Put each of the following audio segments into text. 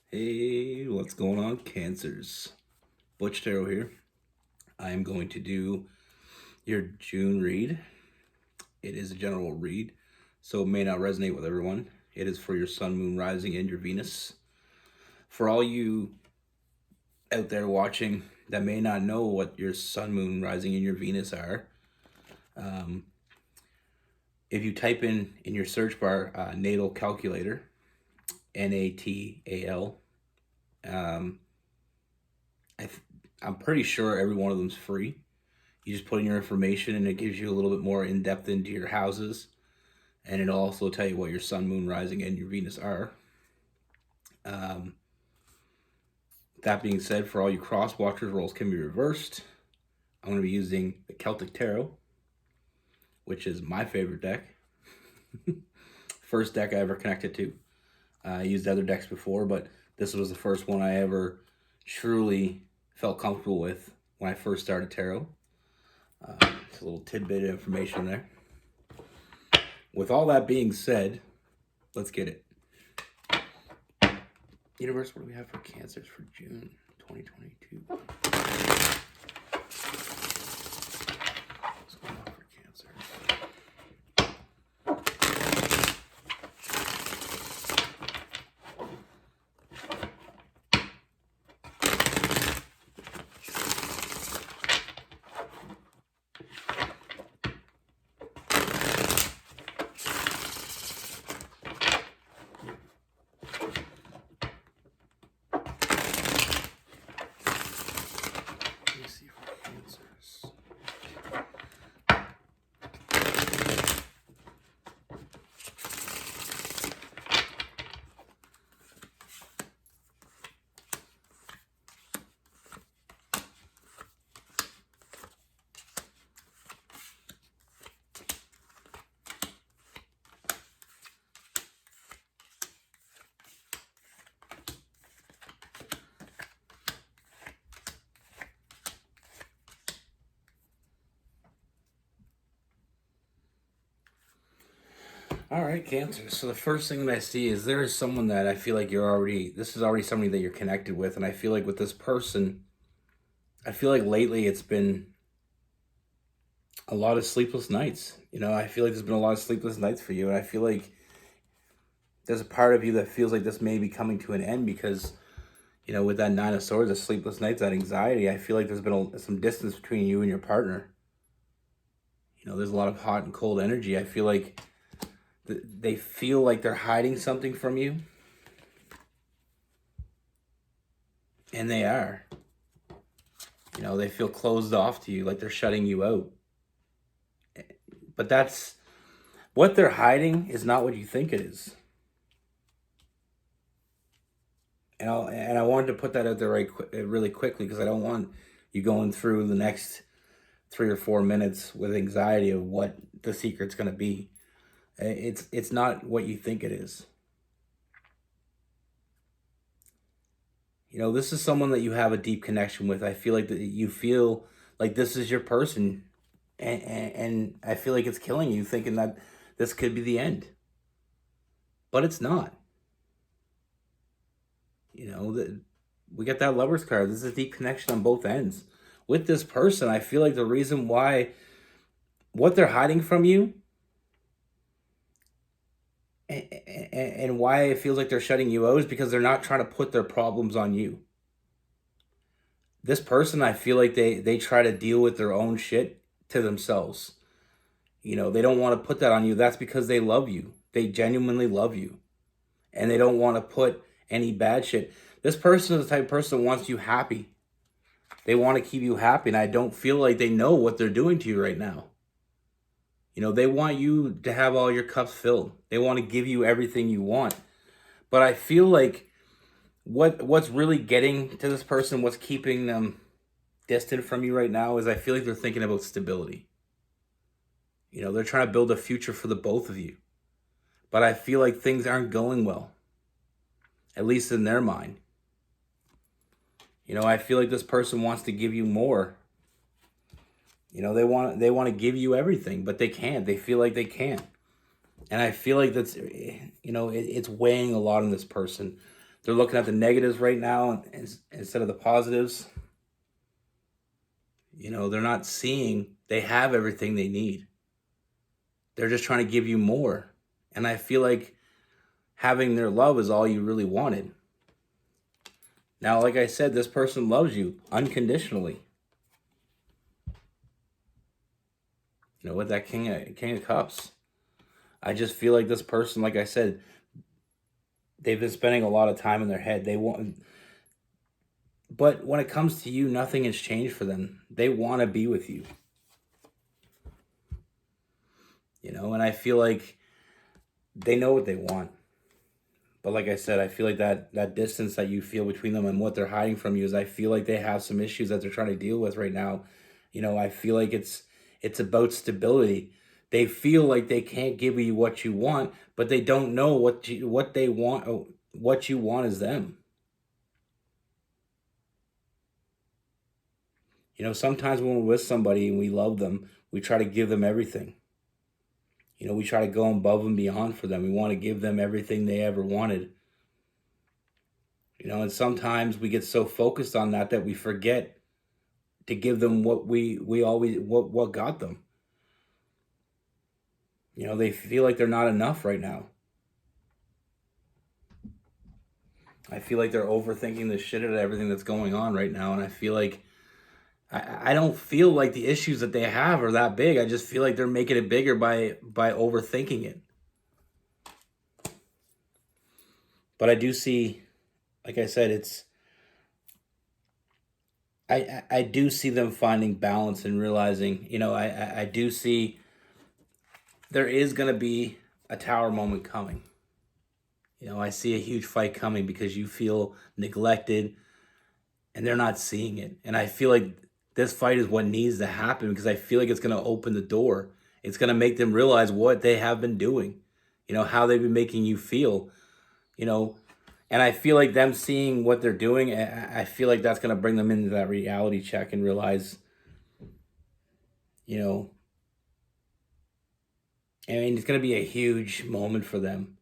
Hey, what's going on, Cancers? Butch here. I am going to do your June read. It is a general read, so it may not resonate with everyone. It is for your sun, moon, rising, and your Venus. For all you out there watching that may not know what your sun, moon, rising, and your Venus are, um, if you type in your search bar natal calculator, NATAL, um, I'm pretty sure every one of them's free. You just put in your information and it gives you a little bit more in depth into your houses. And it'll also tell you what your sun, moon, rising, and your Venus are. Um, that being said, for all you cross watchers, roles can be reversed. I'm going to be using the Celtic Tarot, which is my favorite deck. First deck I ever connected to. I used other decks before, but this was the first one I ever truly felt comfortable with when I first started tarot. It's a little tidbit of information there. With all that being said, let's get it. Universe, what do we have for Cancers for June 2022? What's going on for Cancer? All right, Cancer. So the first thing that I see is there is someone that I feel like this is already somebody that you're connected with. And I feel like with this person, I feel like lately it's been a lot of sleepless nights. I feel like there's been a lot of sleepless nights for you. And I feel like there's a part of you that feels like this may be coming to an end because, with that Nine of Swords, the sleepless nights, that anxiety, I feel like there's been some distance between you and your partner. There's a lot of hot and cold energy. I feel like they feel like they're hiding something from you. And they are. They feel closed off to you, like they're shutting you out. But that's what they're hiding is not what you think it is. And I wanted to put that out there really quickly because I don't want you going through the next 3 or 4 minutes with anxiety of what the secret's going to be. It's not what you think it is. This is someone that you have a deep connection with. I feel like that you feel like this is your person, and I feel like it's killing you thinking that this could be the end. But it's not. We got that Lover's card. This is a deep connection on both ends. With this person, I feel like the reason why what they're hiding from you and why it feels like they're shutting you out is because they're not trying to put their problems on you. This person, I feel like they try to deal with their own shit to themselves. They don't want to put that on you. That's because they love you. They genuinely love you. And they don't want to put any bad shit. This person is the type of person that wants you happy. They want to keep you happy. And I don't feel like they know what they're doing to you right now. They want you to have all your cups filled. They want to give you everything you want. But I feel like what's really getting to this person, what's keeping them distant from you right now is I feel like they're thinking about stability. They're trying to build a future for the both of you. But I feel like things aren't going well, at least in their mind. I feel like this person wants to give you more. They want to give you everything, but they can't. They feel like they can't. And I feel like that's, it's weighing a lot on this person. They're looking at the negatives right now instead of the positives. You know, they're not seeing they have everything they need. They're just trying to give you more. And I feel like having their love is all you really wanted. Now, like I said, this person loves you unconditionally. You know, with that King of Cups. I just feel like this person, like I said, they've been spending a lot of time in their head. They want, but when it comes to you, nothing has changed for them. They want to be with you. You know, and I feel like they know what they want. But like I said, I feel like that distance that you feel between them and what they're hiding from you is, I feel like they have some issues that they're trying to deal with right now. You know, I feel like it's about stability. They feel like they can't give you what you want, but they don't know what they want. What you want is them. You know, sometimes when we're with somebody and we love them, we try to give them everything. You know, we try to go above and beyond for them. We want to give them everything they ever wanted. You know, and sometimes we get so focused on that we forget to give them what we always what got them. You know, they feel like they're not enough right now. I feel like they're overthinking the shit out of everything that's going on right now, and I feel like I don't feel like the issues that they have are that big. I just feel like they're making it bigger by overthinking it. But I do see, like I said, I do see them finding balance and realizing, you know, I do see there is going to be a tower moment coming. You know, I see a huge fight coming because you feel neglected and they're not seeing it. And I feel like this fight is what needs to happen because I feel like it's going to open the door. It's going to make them realize what they have been doing, you know, how they've been making you feel, you know. And I feel like them seeing what they're doing, I feel like that's going to bring them into that reality check and realize, you know, I mean, it's going to be a huge moment for them.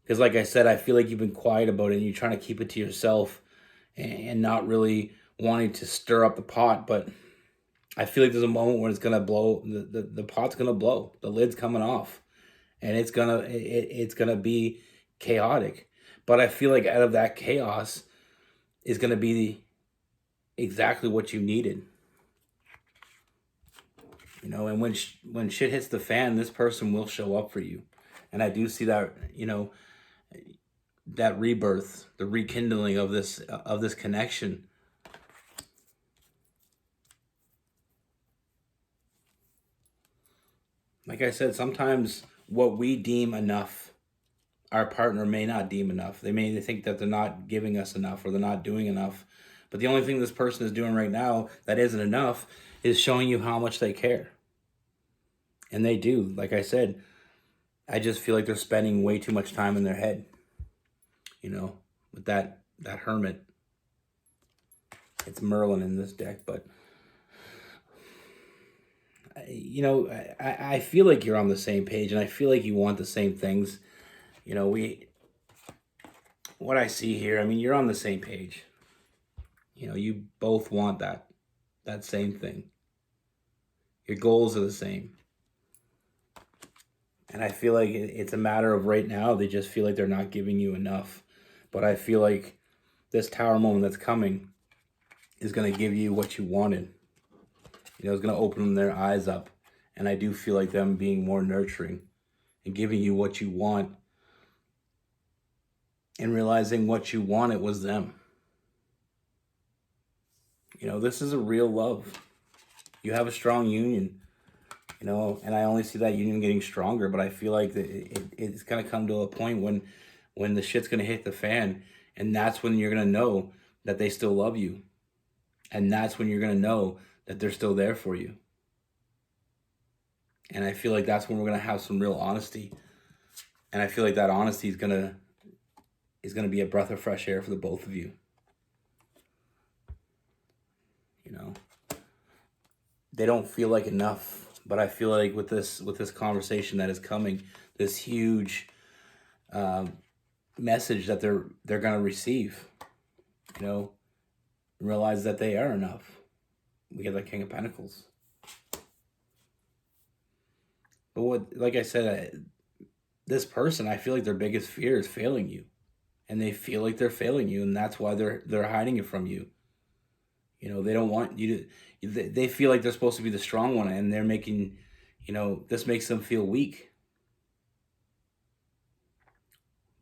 Because, like I said, I feel like you've been quiet about it and you're trying to keep it to yourself and not really wanting to stir up the pot. But I feel like there's a moment when it's going to blow. The pot's going to blow. The lid's coming off. And it's gonna be chaotic. But I feel like out of that chaos is going to be exactly what you needed. You know, and when shit hits the fan, this person will show up for you. And I do see that, you know, that rebirth, the rekindling of this connection. Like I said, sometimes what we deem enough, our partner may not deem enough. They may think that they're not giving us enough or they're not doing enough. But the only thing this person is doing right now that isn't enough is showing you how much they care. And they do. Like I said, I just feel like they're spending way too much time in their head. You know, with that hermit. It's Merlin in this deck, but you know, I feel like you're on the same page and I feel like you want the same things. You know, what I see here, I mean, you're on the same page. You know, you both want that same thing. Your goals are the same. And I feel like it's a matter of right now, they just feel like they're not giving you enough. But I feel like this tower moment that's coming is going to give you what you wanted. You know, it's going to open their eyes up. And I do feel like them being more nurturing and giving you what you want and realizing what you wanted was them. You know, this is a real love. You have a strong union, you know, and I only see that union getting stronger, but I feel like it's going to come to a point when the shit's going to hit the fan, and that's when you're going to know that they still love you. And that's when you're going to know that they're still there for you. And I feel like that's when we're going to have some real honesty. And I feel like that honesty is going to be a breath of fresh air for the both of you. You know, they don't feel like enough, but I feel like with this conversation that is coming, this huge message that they're gonna receive. You know, realize that they are enough. We get the King of Pentacles. But what, like I said, this person, I feel like their biggest fear is failing you, and they feel like they're failing you, and that's why they're hiding it from you. You know, they don't want you to. They feel like they're supposed to be the strong one, and they're making, you know, this makes them feel weak.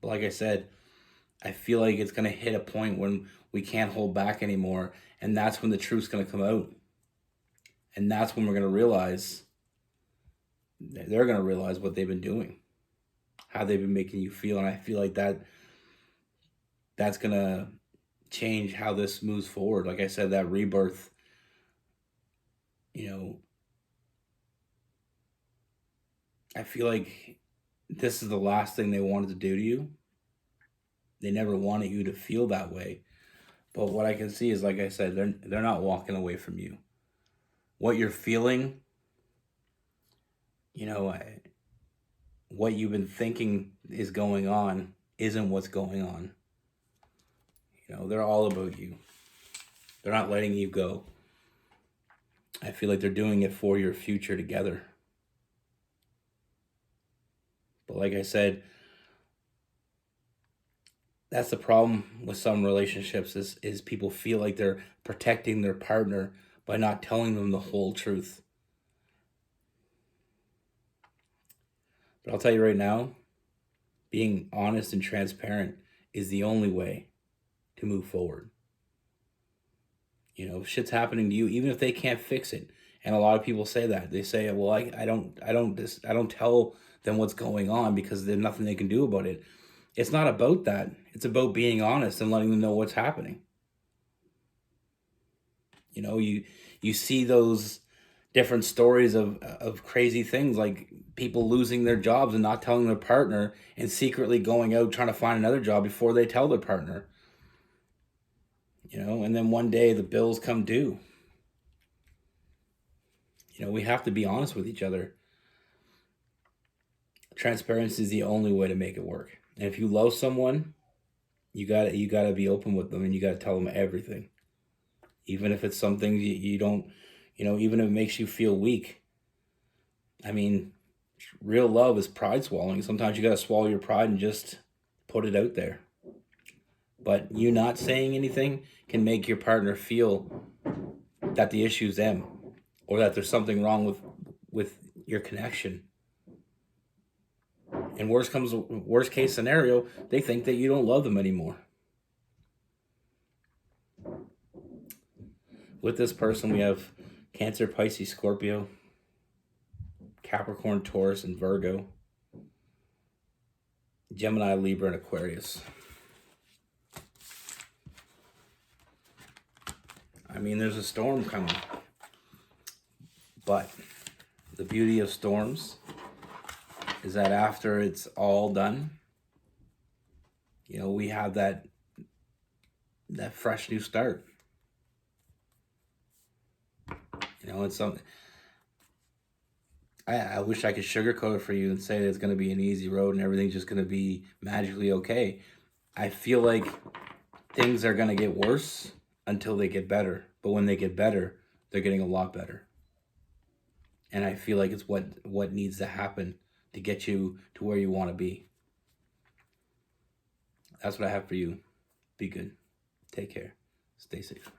But like I said, I feel like it's gonna hit a point when we can't hold back anymore, and that's when the truth's gonna come out, and that's when we're gonna realize. They're gonna realize what they've been doing, how they've been making you feel, and I feel like that's gonna change how this moves forward. Like I said, that rebirth, you know, I feel like this is the last thing they wanted to do to you. They never wanted you to feel that way. But what I can see is, like I said, they're not walking away from you. What you're feeling, you know, what you've been thinking is going on isn't what's going on. You know, they're all about you. They're not letting you go. I feel like they're doing it for your future together. But like I said, that's the problem with some relationships is people feel like they're protecting their partner by not telling them the whole truth. But I'll tell you right now, being honest and transparent is the only way to move forward. You know, if shit's happening to you, even if they can't fix it, and a lot of people say that. They say, well, I don't tell them what's going on because there's nothing they can do about it. It's not about that. It's about being honest and letting them know what's happening. You know, you see those different stories of crazy things, like people losing their jobs and not telling their partner, and secretly going out trying to find another job before they tell their partner. You know, and then one day the bills come due. You know, we have to be honest with each other. Transparency is the only way to make it work. And if you love someone, you gotta be open with them, and you gotta tell them everything, even if it's something you don't, you know, even if it makes you feel weak. I mean, real love is pride swallowing. Sometimes you gotta swallow your pride and just put it out there. But you not saying anything can make your partner feel that the issue's them, or that there's something wrong with your connection. And worst case scenario, they think that you don't love them anymore. With this person, we have Cancer, Pisces, Scorpio, Capricorn, Taurus, and Virgo, Gemini, Libra, and Aquarius. I mean, there's a storm coming. But the beauty of storms is that after it's all done, you know, we have that fresh new start. You know, it's something. I wish I could sugarcoat it for you and say that it's going to be an easy road and everything's just going to be magically okay. I feel like things are going to get worse until they get better. But when they get better, they're getting a lot better. And I feel like it's what needs to happen to get you to where you want to be. That's what I have for you. Be good. Take care. Stay safe.